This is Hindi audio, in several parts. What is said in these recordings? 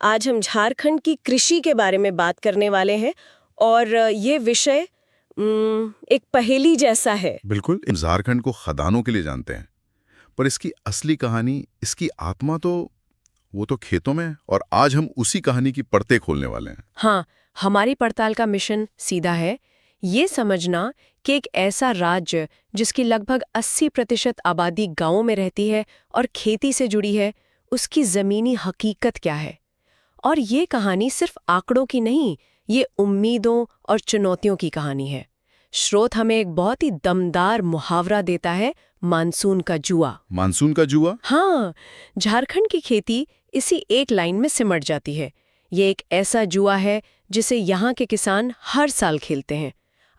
आज हम झारखंड की कृषि के बारे में बात करने वाले हैं और ये विषय एक पहेली जैसा है। बिल्कुल। झारखंड को खदानों के लिए जानते हैं, पर इसकी असली कहानी, इसकी आत्मा तो वो तो खेतों में है। और आज हम उसी कहानी की परतें खोलने वाले हैं। हाँ, हमारी पड़ताल का मिशन सीधा है ये समझना कि एक ऐसा राज्य जिसकी लगभग 80% आबादी गांवों में रहती है और खेती से जुड़ी है, उसकी जमीनी हकीकत क्या है। और ये कहानी सिर्फ आंकड़ों की नहीं, ये उम्मीदों और चुनौतियों की कहानी है। स्रोत हमें एक बहुत ही दमदार मुहावरा देता है, मानसून का जुआ। मानसून का जुआ? हाँ, झारखंड की खेती इसी एक लाइन में सिमट जाती है। ये एक ऐसा जुआ है जिसे यहाँ के किसान हर साल खेलते हैं।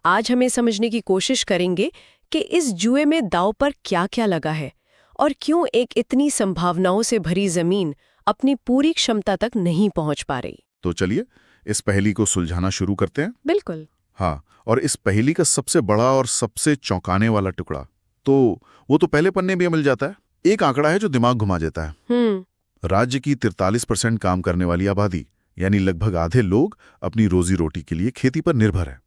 आज हमें समझने की कोशिश करेंगे कि इस जुए में दांव पर क्या-क्या लगा है और क्यों एक इतनी संभावनाओं से भरी जमीन अपनी पूरी क्षमता तक नहीं पहुंच पा रही। तो चलिए इस पहेली को सुलझाना शुरू करते हैं। बिल्कुल। हाँ, और इस पहेली का सबसे बड़ा और सबसे चौंकाने वाला टुकड़ा तो वो तो पहले पन्ने में मिल जाता है। एक आंकड़ा है जो दिमाग घुमा देता है। राज्य की 43% काम करने वाली आबादी, यानी लगभग आधे लोग अपनी रोजी रोटी के लिए खेती पर निर्भर है।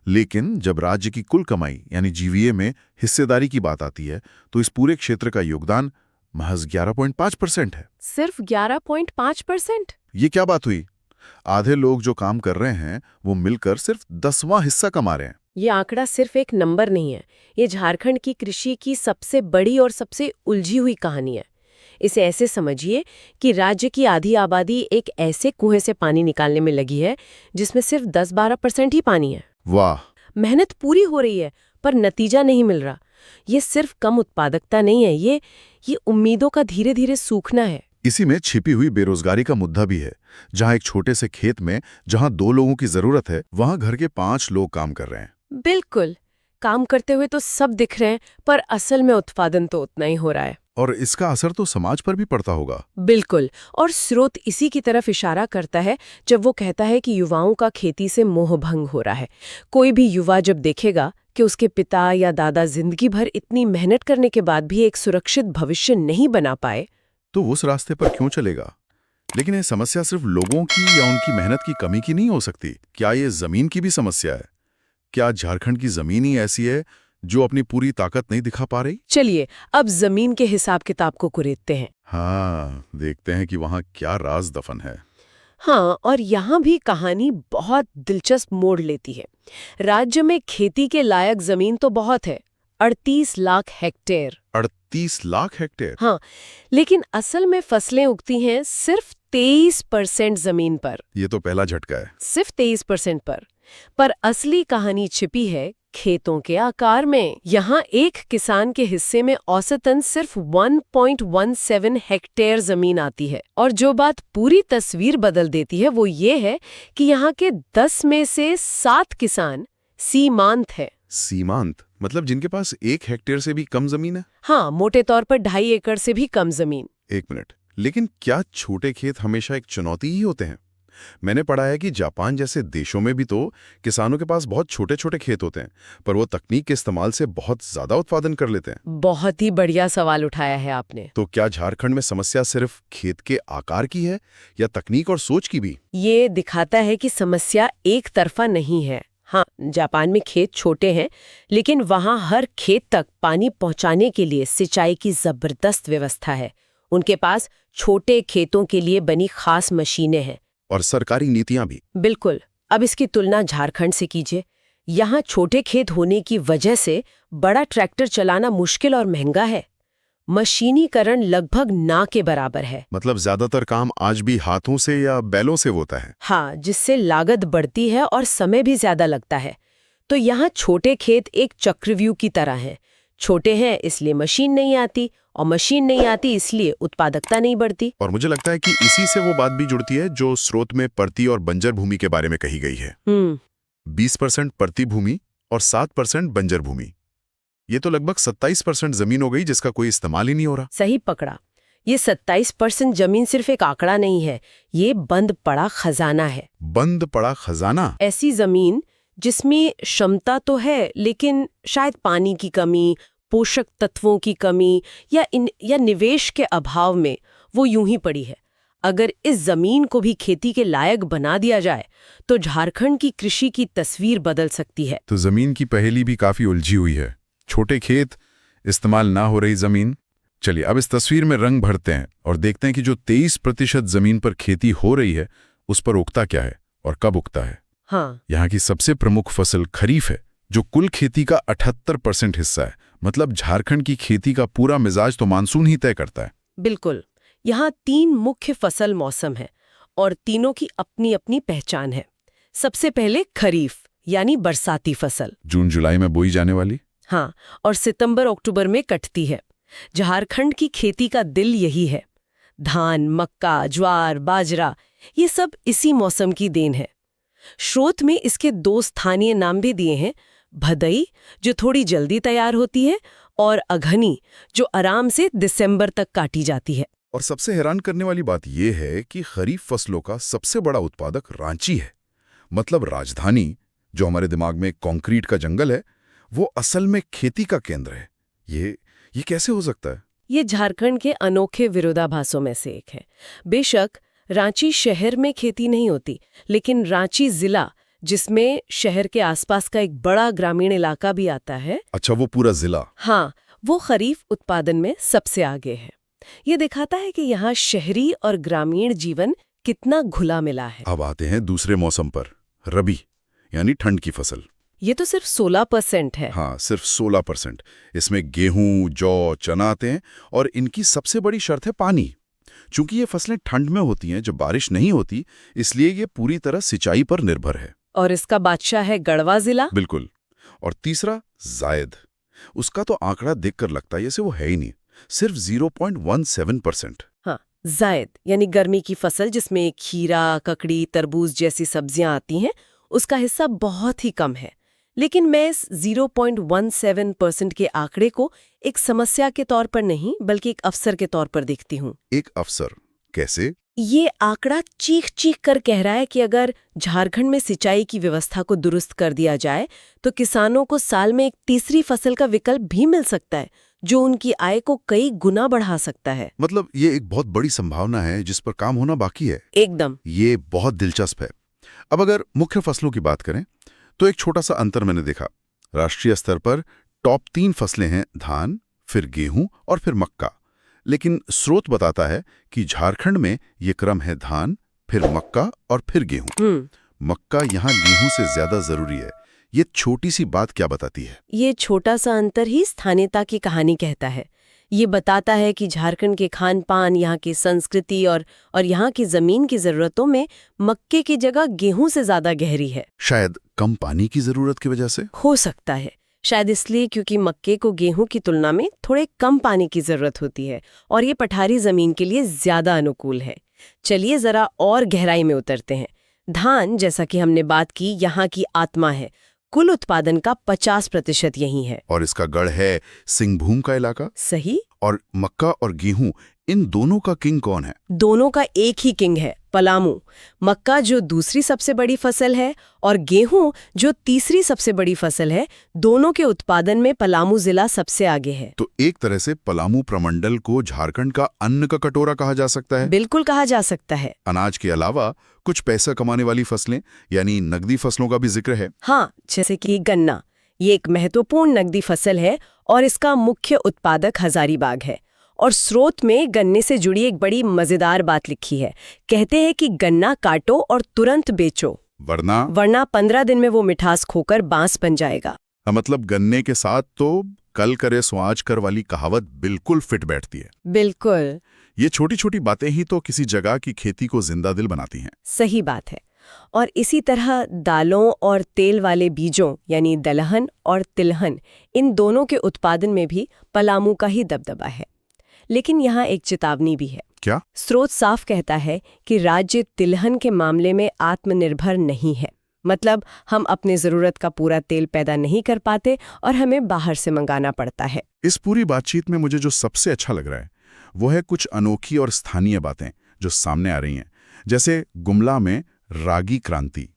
लेकिन जब राज्य की कुल कमाई यानी जीवीए में हिस्सेदारी की बात आती है तो इस पूरे क्षेत्र का योगदान महज 11.5% है। सिर्फ 11.5%? ये क्या बात हुई? आधे लोग जो काम कर रहे हैं वो मिलकर सिर्फ 10वां हिस्सा कमा रहे हैं। ये आंकड़ा सिर्फ एक नंबर नहीं है, ये झारखंड की कृषि की सबसे बड़ी और सबसे उलझी हुई कहानी है। इसे ऐसे समझिए कि राज्य की आधी आबादी एक ऐसे कुएं से पानी निकालने में लगी है जिसमें सिर्फ 10-12% ही पानी है। वाह! मेहनत पूरी हो रही है पर नतीजा नहीं मिल रहा। ये सिर्फ कम उत्पादकता नहीं है, ये उम्मीदों का धीरे धीरे सूखना है। इसी में छिपी हुई बेरोजगारी का मुद्दा भी है। जहां एक छोटे से खेत में जहां 2 लोगों की जरूरत है, वहां घर के 5 लोग काम कर रहे हैं। बिल्कुल, काम करते हुए तो सब दिख रहे हैं पर असल में उत्पादन तो उतना ही हो रहा है। और इसका असर तो समाज पर भी पड़ता होगा। बिल्कुल, और स्रोत इसी की तरफ इशारा करता है जब वो कहता है कि युवाओं का खेती से मोहभंग हो रहा है। कोई भी युवा जब देखेगा कि उसके पिता या दादा जिंदगी भर इतनी मेहनत करने के बाद भी एक सुरक्षित भविष्य नहीं बना पाए, तो उस रास्ते पर क्यों चलेगा? लेकिन ये समस्या सिर्फ लोगों की या उनकी मेहनत की कमी की नहीं हो सकती। क्या ये जमीन की भी समस्या है? क्या झारखंड की जमीन ही ऐसी है जो अपनी पूरी ताकत नहीं दिखा पा रही? चलिए अब जमीन के हिसाब किताब को कुरेदते हैं। हाँ, देखते हैं कि वहाँ क्या राज दफन है। हाँ, और यहाँ भी कहानी बहुत दिलचस्प मोड़ लेती है। राज्य में खेती के लायक जमीन तो बहुत है, 38 लाख हेक्टेयर। 38 लाख हेक्टेयर? हाँ, लेकिन असल में फसलें उगती हैं सिर्फ 23% जमीन पर। ये तो पहला झटका है। सिर्फ 23% पर असली कहानी छिपी है खेतों के आकार में। यहाँ एक किसान के हिस्से में औसतन सिर्फ 1.17 हेक्टेयर जमीन आती है। और जो बात पूरी तस्वीर बदल देती है वो ये है कि यहाँ के 10 में से 7 किसान सीमांत है। सीमांत मतलब जिनके पास 1 हेक्टेयर से भी कम जमीन है? हाँ, मोटे तौर पर 2.5 एकड़ से भी कम जमीन। एक मिनट, लेकिन क्या छोटे खेत हमेशा एक चुनौती ही होते हैं? मैंने पढ़ा है कि जापान जैसे देशों में भी तो किसानों के पास बहुत छोटे छोटे खेत होते हैं, पर वो तकनीक के इस्तेमाल से बहुत ज्यादा उत्पादन कर लेते हैं। बहुत ही बढ़िया सवाल उठाया है आपने। तो क्या झारखंड में समस्या सिर्फ खेत के आकार की है या तकनीक और सोच की भी? ये दिखाता है कि समस्या एक तरफा नहीं है। हाँ, जापान में खेत छोटे हैं, लेकिन वहाँ हर खेत तक पानी पहुँचाने के लिए सिंचाई की जबरदस्त व्यवस्था है। उनके पास छोटे खेतों के लिए बनी खास मशीनें हैं और सरकारी नीतियां भी। बिल्कुल। अब इसकी तुलना झारखंड से कीजिए। यहाँ छोटे खेत होने की वजह से बड़ा ट्रैक्टर चलाना मुश्किल और महंगा है। मशीनीकरण लगभग ना के बराबर है। मतलब ज्यादातर काम आज भी हाथों से या बैलों से होता है। हाँ, जिससे लागत बढ़ती है और समय भी ज्यादा लगता है। तो यहाँ छोटे खेत एक चक्रव्यूह की तरह हैं। छोटे हैं इसलिए मशीन नहीं आती, और मशीन नहीं आती इसलिए उत्पादकता नहीं बढ़ती। और मुझे लगता है कि इसी से वो बात भी जुड़ती है जो स्रोत में परती और बंजर भूमि के बारे में कही गई है। 20% परती भूमि और 7% बंजर भूमि। ये तो लगभग 27% जमीन हो गई जिसका कोई इस्तेमाल ही नहीं हो रहा। सही पकड़ा। ये 27% जमीन सिर्फ एक आंकड़ा नहीं है, ये बंद पड़ा खजाना है। बंद पड़ा खजाना? ऐसी जमीन जिसमें क्षमता तो है लेकिन शायद पानी की कमी, पोषक तत्वों की कमी या निवेश के अभाव में वो यूं ही पड़ी है। अगर इस जमीन को भी खेती के लायक बना दिया जाए तो झारखंड की कृषि की तस्वीर बदल सकती है। तो जमीन की पहेली भी काफी उलझी हुई है। छोटे खेत, इस्तेमाल ना हो रही जमीन। चलिए अब इस तस्वीर में रंग भरते हैं और देखते हैं कि जो 23% जमीन पर खेती हो रही है उस पर उगता क्या है और कब उगता है। हाँ, यहाँ की सबसे प्रमुख फसल खरीफ है, जो कुल खेती का 78% हिस्सा है। मतलब झारखंड की खेती का पूरा मिजाज तो मानसून ही तय करता है। बिल्कुल। यहाँ 3 मुख्य फसल मौसम है और तीनों की अपनी अपनी पहचान है। सबसे पहले खरीफ यानी बरसाती फसल, जून जुलाई में बोई जाने वाली। हाँ, और सितंबर अक्टूबर में कटती है। झारखंड की खेती का दिल यही है। धान, मक्का, ज्वार, बाजरा ये सब इसी मौसम की देन है। स्रोत में इसके 2 स्थानीय नाम भी दिए हैं, भदई जो थोड़ी जल्दी तैयार होती है और अघनी जो आराम से दिसंबर तक काटी जाती है। और सबसे हैरान करने वाली बात यह है कि खरीफ फसलों का सबसे बड़ा उत्पादक रांची है। मतलब राजधानी, जो हमारे दिमाग में कंक्रीट का जंगल है, वो असल में खेती का केंद्र है। ये कैसे हो सकता है? ये झारखंड के अनोखे विरोधाभासों में से एक है। बेशक रांची शहर में खेती नहीं होती, लेकिन रांची जिला, जिसमें शहर के आसपास का एक बड़ा ग्रामीण इलाका भी आता है, अच्छा, वो पूरा जिला। हाँ, वो खरीफ उत्पादन में सबसे आगे है। ये दिखाता है कि यहाँ शहरी और ग्रामीण जीवन कितना घुला मिला है। अब आते हैं दूसरे मौसम पर, रबी यानी ठंड की फसल। ये तो सिर्फ 16% है। हाँ, सिर्फ 16%। इसमें गेहूं, जौ, चना आते हैं और इनकी सबसे बड़ी शर्त है पानी। चूंकि ये फसलें ठंड में होती हैं जब बारिश नहीं होती, इसलिए ये पूरी तरह सिंचाई पर निर्भर है। और इसका बादशाह है गढ़वा जिला। बिल्कुल। और तीसरा जायद, उसका तो आंकड़ा देखकर लगता है जैसे वो है ही नहीं, सिर्फ 0.17%। हाँ, जायद यानी गर्मी की फसल जिसमें खीरा, ककड़ी, तरबूज जैसी सब्जियां आती हैं, उसका हिस्सा बहुत ही कम है। लेकिन मैं इस 0.17% के आंकड़े को एक समस्या के तौर पर नहीं बल्कि एक अवसर के तौर पर देखती हूँ। एक अवसर कैसे? ये आंकड़ा चीख कर कह रहा है कि अगर झारखंड में सिंचाई की व्यवस्था को दुरुस्त कर दिया जाए तो किसानों को साल में एक तीसरी फसल का विकल्प भी मिल सकता है, जो उनकी आय को कई गुना बढ़ा सकता है। मतलब ये एक बहुत बड़ी संभावना है जिस पर काम होना बाकी है। एकदम। ये बहुत दिलचस्प है। अब अगर मुख्य फसलों की बात करें तो एक छोटा सा अंतर मैंने देखा। राष्ट्रीय स्तर पर टॉप 3 फसलें हैं धान, फिर गेहूं और फिर मक्का। लेकिन स्रोत बताता है कि झारखंड में ये क्रम है धान, फिर मक्का और फिर गेहूं। मक्का यहाँ गेहूं से ज्यादा जरूरी है। ये छोटी सी बात क्या बताती है? ये छोटा सा अंतर ही स्थानीयता की कहानी कहता है। ये बताता है कि झारखंड के खान पान, यहाँ की संस्कृति और यहाँ की जमीन की जरूरतों में मक्के की जगह गेहूं से ज्यादा गहरी है। शायद कम पानी की जरूरत की वजह से हो सकता है। शायद इसलिए क्योंकि मक्के को गेहूं की तुलना में थोड़े कम पानी की जरूरत होती है और ये पठारी जमीन के लिए ज्यादा अनुकूल है। चलिए जरा और गहराई में उतरते हैं। धान, जैसा कि हमने बात की, यहाँ की आत्मा है। कुल उत्पादन का 50% यही है। और इसका गढ़ है सिंहभूम का इलाका। सही। और मक्का और गेहूं, इन दोनों का किंग कौन है? दोनों का एक ही किंग है, पलामू। मक्का जो दूसरी सबसे बड़ी फसल है और गेहूं जो तीसरी सबसे बड़ी फसल है, दोनों के उत्पादन में पलामू जिला सबसे आगे है। तो एक तरह से पलामू प्रमंडल को झारखंड का अन्न का कटोरा कहा जा सकता है। बिल्कुल कहा जा सकता है। अनाज के अलावा कुछ पैसा कमाने वाली फसलें यानी नकदी फसलों का भी जिक्र है। हाँ, जैसे कि गन्ना। ये एक महत्वपूर्ण नकदी फसल है और इसका मुख्य उत्पादक हजारीबाग है। और स्रोत में गन्ने से जुड़ी एक बड़ी मजेदार बात लिखी है। कहते हैं कि गन्ना काटो और तुरंत बेचो, वरना 15 दिन में वो मिठास खोकर बांस बन जाएगा। मतलब गन्ने के साथ तो कल करे सो आज कर वाली कहावत बिल्कुल फिट बैठती है। बिल्कुल। ये छोटी छोटी बातें ही तो किसी जगह की खेती को जिंदा दिल बनाती हैं। सही बात है। और इसी तरह दालों और तेल वाले बीजों यानी दलहन और तिलहन, इन दोनों के उत्पादन में भी पलामू का ही दबदबा है। लेकिन यहाँ एक चेतावनी भी है। क्या? स्रोत साफ कहता है कि राज्य तिलहन के मामले में आत्मनिर्भर नहीं है। मतलब हम अपने जरूरत का पूरा तेल पैदा नहीं कर पाते और हमें बाहर से मंगाना पड़ता है। इस पूरी बातचीत में मुझे जो सबसे अच्छा लग रहा है वो है कुछ अनोखी और स्थानीय बातें जो सामने आ रही हैं। जैसे गुमला में रागी क्रांति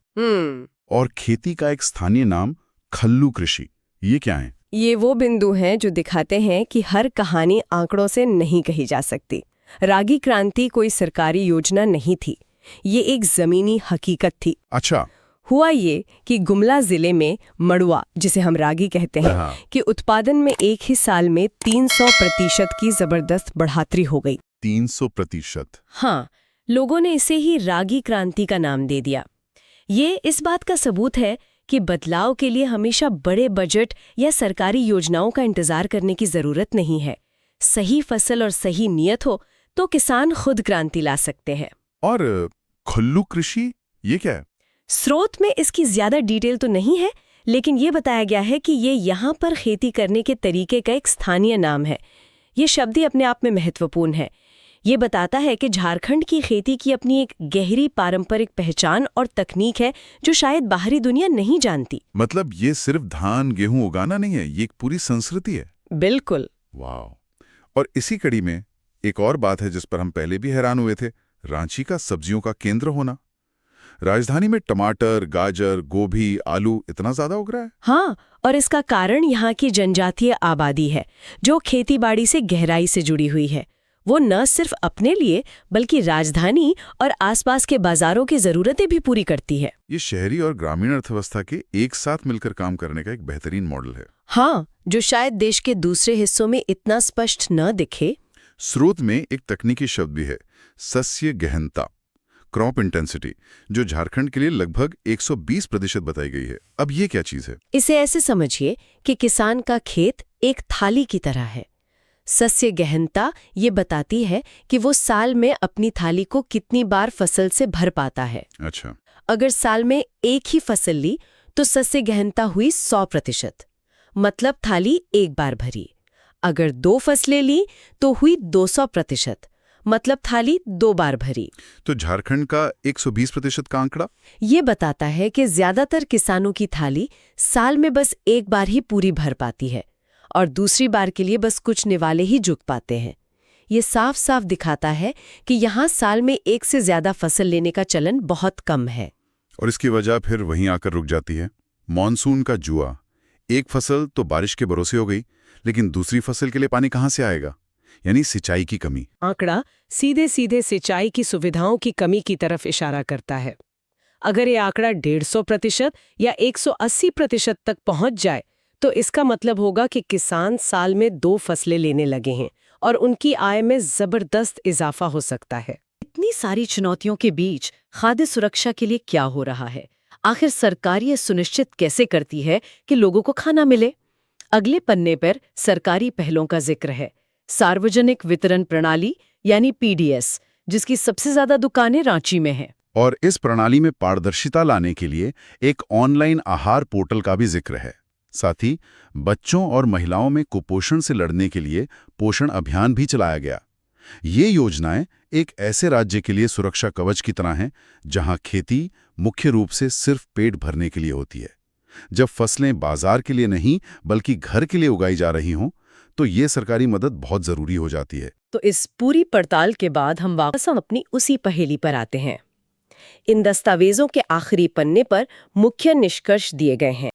और खेती का एक स्थानीय नाम खल्लू कृषि। ये क्या है? ये वो बिंदु हैं जो दिखाते हैं कि हर कहानी आंकड़ों से नहीं कही जा सकती। रागी क्रांति कोई सरकारी योजना नहीं थी, ये एक जमीनी हकीकत थी। अच्छा। हुआ ये कि गुमला जिले में मड़ुआ, जिसे हम रागी कहते हैं, हाँ। कि उत्पादन में एक ही साल में 300% की जबरदस्त बढ़ोतरी हो गई। 300%? हाँ, लोगों ने इसे ही रागी क्रांति का नाम दे दिया। ये इस बात का सबूत है कि बदलाव के लिए हमेशा बड़े बजट या सरकारी योजनाओं का इंतजार करने की जरूरत नहीं है। सही फसल और सही नियत हो तो किसान खुद क्रांति ला सकते हैं। और खुल्लू कृषि, ये क्या है? स्रोत में इसकी ज्यादा डिटेल तो नहीं है, लेकिन ये बताया गया है कि ये यहाँ पर खेती करने के तरीके का एक स्थानीय नाम है। ये शब्द ही अपने आप में महत्वपूर्ण है। ये बताता है कि झारखंड की खेती की अपनी एक गहरी पारंपरिक पहचान और तकनीक है जो शायद बाहरी दुनिया नहीं जानती। मतलब ये सिर्फ धान गेहूं उगाना नहीं है, ये एक पूरी संस्कृति है। बिल्कुल। वाह। और इसी कड़ी में एक और बात है जिस पर हम पहले भी हैरान हुए थे, रांची का सब्जियों का केंद्र होना। राजधानी में टमाटर, गाजर, गोभी, आलू इतना ज्यादा उग रहा है। हाँ, और इसका कारण यहाँ की जनजातीय आबादी है जो खेतीबाड़ी से गहराई से जुड़ी हुई है। वो न सिर्फ अपने लिए बल्कि राजधानी और आसपास के बाजारों की जरूरतें भी पूरी करती है। ये शहरी और ग्रामीण अर्थव्यवस्था के एक साथ मिलकर काम करने का एक बेहतरीन मॉडल है। हाँ, जो शायद देश के दूसरे हिस्सों में इतना स्पष्ट न दिखे। स्रोत में एक तकनीकी शब्द भी है, सस्य गहनता, क्रॉप इंटेंसिटी, जो झारखंड के लिए लगभग 120% बताई गई है। अब ये क्या चीज है? इसे ऐसे समझिए कि किसान का खेत एक थाली की तरह है। सस्य गहनता ये बताती है कि वो साल में अपनी थाली को कितनी बार फसल से भर पाता है। अच्छा। अगर साल में एक ही फसल ली तो सस्य गहनता हुई 100%, मतलब थाली एक बार भरी। अगर 2 फसलें ली तो हुई 200%, मतलब थाली 2 बार भरी। तो झारखंड का 120% का आंकड़ा ये बताता है कि ज्यादातर किसानों की थाली साल में बस एक बार ही पूरी भर पाती है और दूसरी बार के लिए बस कुछ निवाले ही झुक पाते हैं। ये साफ साफ दिखाता है कि यहाँ साल में एक से ज्यादा फसल लेने का चलन बहुत कम है। और इसकी वजह फिर वहीं आकर रुक जाती है, मॉनसून का जुआ। एक फसल तो बारिश के भरोसे हो गई, लेकिन दूसरी फसल के लिए पानी कहाँ से आएगा? यानी सिंचाई की कमी। आंकड़ा सीधे सीधे सिंचाई की सुविधाओं की कमी की तरफ इशारा करता है। अगर ये आंकड़ा 150% या 180% तक पहुंच जाए तो इसका मतलब होगा कि किसान साल में 2 फसलें लेने लगे हैं और उनकी आय में जबरदस्त इजाफा हो सकता है। इतनी सारी चुनौतियों के बीच खाद्य सुरक्षा के लिए क्या हो रहा है? आखिर सरकार ये सुनिश्चित कैसे करती है कि लोगों को खाना मिले? अगले पन्ने पर सरकारी पहलों का जिक्र है। सार्वजनिक वितरण प्रणाली यानी पीडीएस, जिसकी सबसे ज्यादा दुकानें रांची में हैं। और इस प्रणाली में पारदर्शिता लाने के लिए एक ऑनलाइन आहार पोर्टल का भी जिक्र है। साथ ही बच्चों और महिलाओं में कुपोषण से लड़ने के लिए पोषण अभियान भी चलाया गया। ये योजनाएं एक ऐसे राज्य के लिए सुरक्षा कवच की तरह हैं जहां खेती मुख्य रूप से सिर्फ पेट भरने के लिए होती है। जब फसलें बाजार के लिए नहीं बल्कि घर के लिए उगाई जा रही हों तो ये सरकारी मदद बहुत जरूरी हो जाती है। तो इस पूरी पड़ताल के बाद हम वापस अपनी उसी पहेली पर आते हैं। इन दस्तावेजों के आखिरी पन्ने पर मुख्य निष्कर्ष दिए गए हैं।